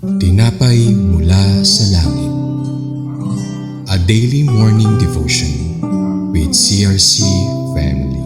Tinapay mula sa langit. A daily morning devotion with CRC family.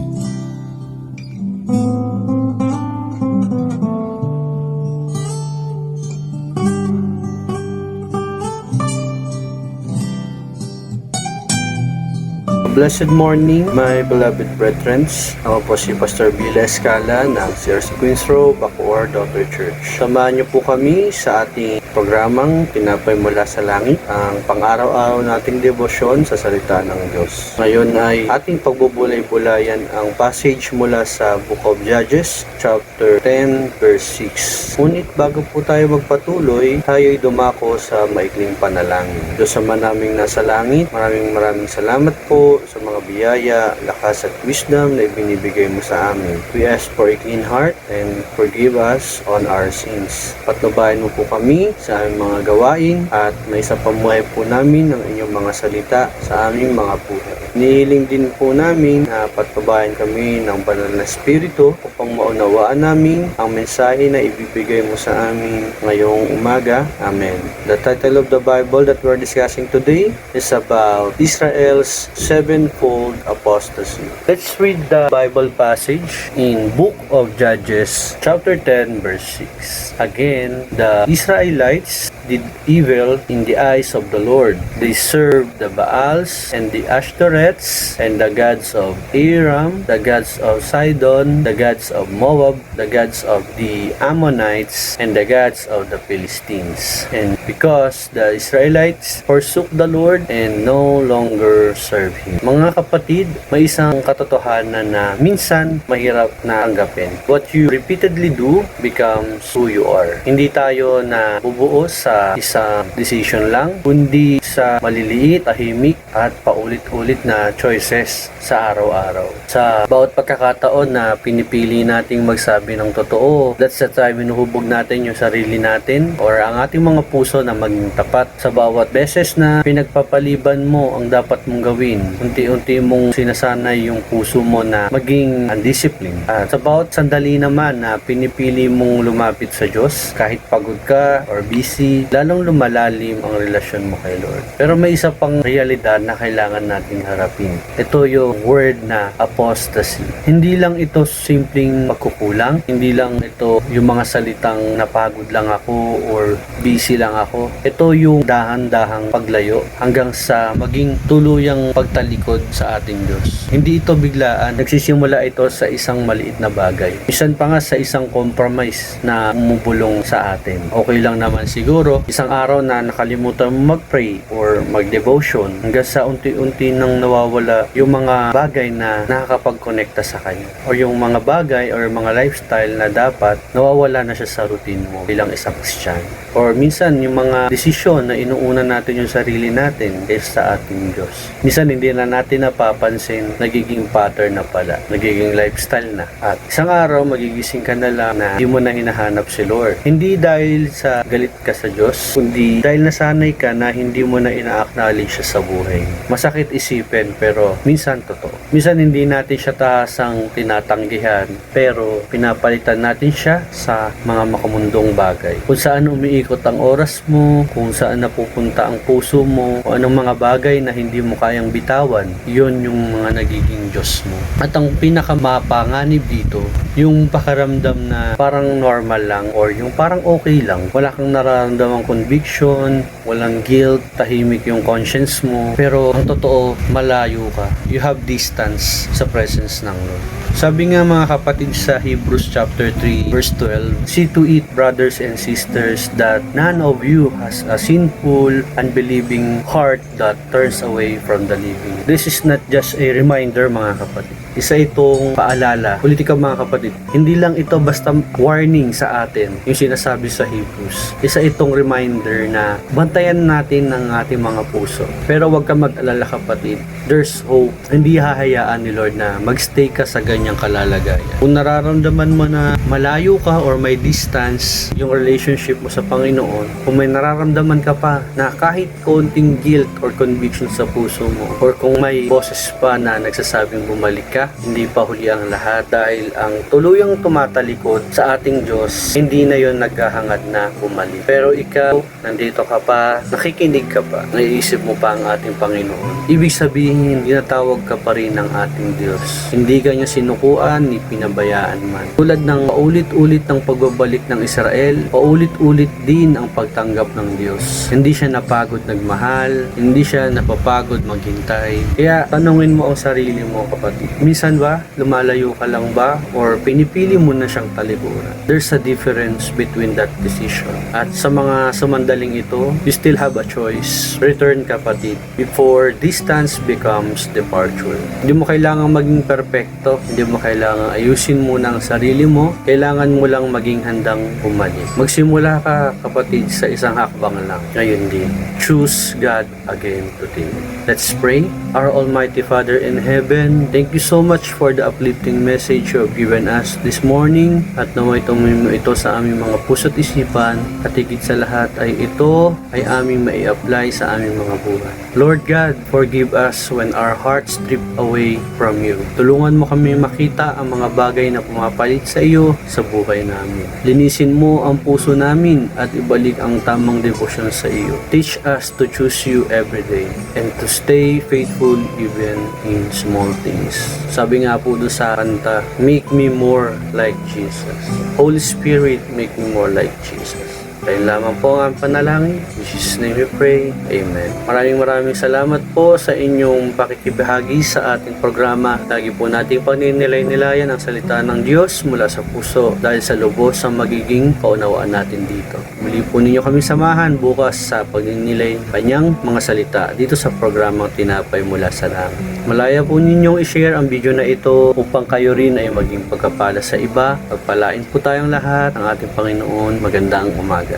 Blessed morning, my beloved brethren. Ako po si Pastor Bill Escala ng CRC Queens Row, Bacoor, Daughter Church. Samahan niyo po kami sa ating programang Tinapay Mula sa Langit, ang pang-araw-araw nating debosyon sa salita ng Diyos. Ngayon ay ating pagbubulay-bulayan ang passage mula sa Book of Judges, chapter 10, verse 6. Ngunit bago po tayo magpatuloy, tayo'y dumako sa maikling panalangin. Diyos Ama naming nasa langit, maraming salamat po sa mga biyaya, lakas at wisdom na ibinibigay mo sa amin. We ask for a clean heart and forgive us on our sins. Patnubayan mo po kami sa aming mga gawain at may sa pamuhay po namin ng inyong mga salita sa aming mga buhay. Nihiling din po namin na patnubayan kami ng banal na spirito upang maunawaan namin ang mensahe na ibibigay mo sa amin ngayong umaga. Amen. The title of the Bible that we're discussing today is about Israel's sevenfold apostasy. Let's read the Bible passage in Book of Judges, chapter 10, verse 6. Again, the Israelites did evil in the eyes of the Lord. They served the Baals and the Ashtoreths and the gods of Aram, the gods of Sidon, the gods of Moab, the gods of the Ammonites, and the gods of the Philistines. And because the Israelites forsook the Lord and no longer serve Him. Mga kapatid, may isang katotohanan na minsan mahirap na tanggapin. What you repeatedly do becomes who you are. Hindi tayo na bubuo sa isang decision lang, kundi sa maliliit, tahimik at paulit-ulit na choices sa araw-araw. Sa bawat pagkakataon na pinipili nating magsabi ng totoo, that's the time hinuhubog natin yung sarili natin or ang ating mga puso na maging tapat. Sa bawat beses na pinagpapaliban mo ang dapat mong gawin, unti-unti mong sinasanay yung puso mo na maging undisciplined. At sa bawat sandali naman na pinipili mong lumapit sa Diyos, kahit pagod ka or busy, lalong lumalalim ang relasyon mo kay Lord. Pero may isa pang realidad na kailangan nating harapin. Ito yung word na apostasy. Hindi lang ito simpleng pagkukulang, hindi lang ito yung mga salitang napagod lang ako or busy lang ako. Ito yung dahan-dahang paglayo hanggang sa maging tuluyang pagtalikod sa ating Diyos. Hindi ito biglaan, nagsisimula ito sa isang maliit na bagay. Minsan pa nga sa isang compromise na umubulong sa atin. Okay lang naman siguro, isang araw na nakalimutan mo mag-pray or mag-devotion hanggang sa unti-unti nang nawawala yung mga bagay na nakakapag-connecta sa Kanya. O yung mga bagay or mga lifestyle na dapat nawawala na siya sa routine mo bilang isang Christian. Or minsan yung mga desisyon na inuuna natin yung sarili natin is sa ating Diyos. Minsan hindi na natin napapansin, nagiging pattern na pala, nagiging lifestyle na. At isang araw magigising ka na lang na hindi mo na hinahanap si Lord. Hindi dahil sa galit ka sa Diyos, kundi dahil nasanay ka na hindi mo na ina-acknowledge siya sa buhay. Masakit isipin pero minsan totoo. Minsan hindi natin siya tahasang tinatanggihan pero pinapalitan natin siya sa mga makamundong bagay. Kung saan umiikot ang oras mo, kung saan napupunta ang puso mo, o anong mga bagay na hindi mo kayang bitawan, yun yung mga nagiging Diyos mo. At ang pinakamapanganib dito, yung pakaramdam na parang normal lang or yung parang okay lang. Wala kang nararamdamang conviction, walang guilt, tahimik yung conscience mo. Pero ang totoo, malayo ka. You have distance sa presence ng Lord. Sabi nga mga kapatid sa Hebrews chapter 3 verse 12, see to it, brothers and sisters, that none of you has a sinful, unbelieving heart that turns away from the living. This is not just a reminder mga kapatid. Isa itong paalala. Ulit ka mga kapatid, hindi lang ito basta warning sa atin yung sinasabi sa Hebrews. Isa itong reminder na bantayan natin ng ating mga puso. Pero huwag ka mag-alala kapatid, there's hope. Hindi hahayaan ni Lord na magstay ka sa ganyang kalalagayan. Kung nararamdaman mo na malayo ka or may distance yung relationship mo sa Panginoon, kung may nararamdaman ka pa na kahit konting guilt or conviction sa puso mo, or kung may boses pa na nagsasabing bumalik ka, umaga, hindi pa huli ang lahat dahil ang tuluyang tumatalikod sa ating Diyos, hindi na yon naghahangad na bumalik. Pero ikaw, nandito ka pa, nakikinig ka pa, naiisip mo pa ang ating Panginoon. Ibig sabihin, tinatawag ka pa rin ng ating Diyos. Hindi ka niya sinukuan ni pinabayaan man. Tulad ng paulit-ulit ng pagbabalik ng Israel, paulit-ulit din ang pagtanggap ng Diyos. Hindi siya napagod nagmahal, hindi siya napapagod maghintay. Kaya tanungin mo ang sarili mo, kapatid. Minsan ba, lumalayo ka lang ba? Or pinipili mo na siyang talikuran? There's a difference between that decision. At sa mga sumandaling ito, you still have a choice. Return, kapatid, before distance becomes departure. Hindi mo kailangan maging perfecto, hindi mo kailangan ayusin muna ang sarili mo, kailangan mo lang maging handang bumalik. Magsimula ka, kapatid, sa isang hakbang lang. Ngayon din, choose God again today. Let's pray. Our Almighty Father in heaven, thank you so much for the uplifting message you have given us this morning at naway tumingin mo ito sa aming mga puso't isipan at higit sa lahat ay ito ay aming mai-apply sa aming mga buhay. Lord God, forgive us when our hearts drift away from you. Tulungan mo kami makita ang mga bagay na pumapalit sa iyo sa buhay namin. Linisin mo ang puso namin at ibalik ang tamang devotion sa iyo. Teach us to choose you every day and to stay faithful even in small things. Sabi nga po doon sa kanta, make me more like Jesus. Holy Spirit, make me more like Jesus. Kaya lamang po ang panalangin. In Jesus' name we pray. Amen. Maraming salamat po sa inyong pakikibahagi sa ating programa. Lagi po nating paninilay-nilayan ang salita ng Diyos mula sa puso dahil sa lubos ang magiging kaunawaan natin dito. Muli po ninyo kami samahan bukas sa pagninilay kanyang mga salita dito sa programang Tinapay Mula sa Langit. Malaya po ninyong i-share ang video na ito upang kayo rin ay maging pagkapala sa iba. Pagpalain po tayong lahat ng ating Panginoon. Magandang umaga.